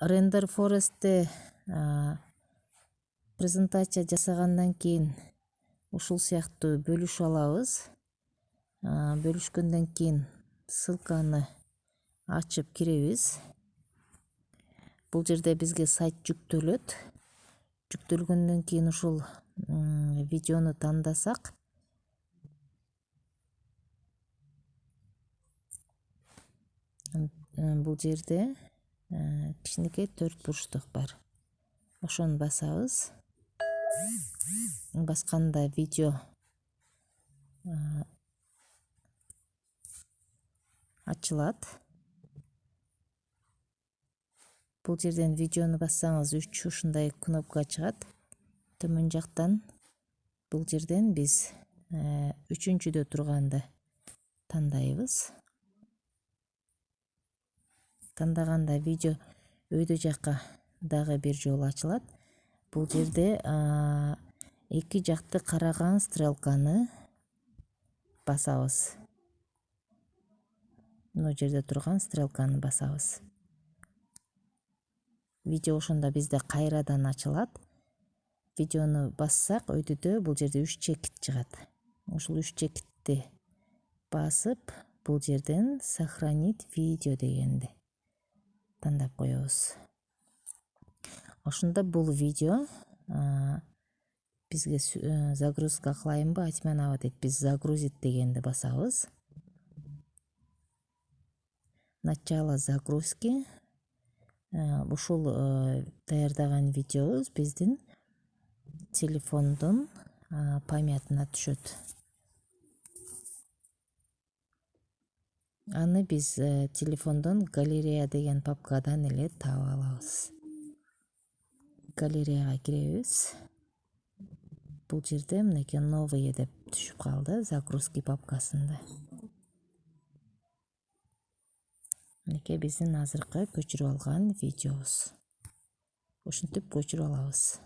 Render Forest'te презентация жасагандан кийин ушул сыяктуу бөлүшүп алабыз. Бөлүшкөндөн кийин ссылканы ачып киребиз. Бул жерде бизге сайт жүктөлөт. Жүктөлгөндөн кийин ушул видеону тандасак, бул жерде кичинекей 4 бурчтук бар. Ошону басабыз. Басканда видео ачылат. Бул жерден видеону бассаңыз 3 ушундай кнопка чыгат. Төмөн жактан бул жерден биз 3-дө турганды тандайбыз. Тандаганда видео өйдө жакка дагы бир жолу ачылат. Бул жерде 2 жакты караган стрелканы басабыз. Мына жерде турган стрелканы басабыз. Видео ошондо бизде кайрадан ачылат. Видеону бассак өйдөдө бул жерде 3 чекит чыгат. Ушул 3 чекитти басып, бул жерден сохранить видео дегенди тандап коебуз. Ошондо бул видео бизге загрузка кылайынбы, айтманабы дейт. Биз загрузить дегенди басабыз. Начало загрузки. Ушул даярдаган видеобуз биздин телефондун памятына түшөт. Аны биз телефондон галерея деген папкадан эле таап алабыз. Галереяга киребиз. Бул жерде мынакей новые деп түшүп калды загрузки папкасында. Мынакей биздин азыркы көчүрүп алган видеобуз. Ушинтип көчүрүп алабыз.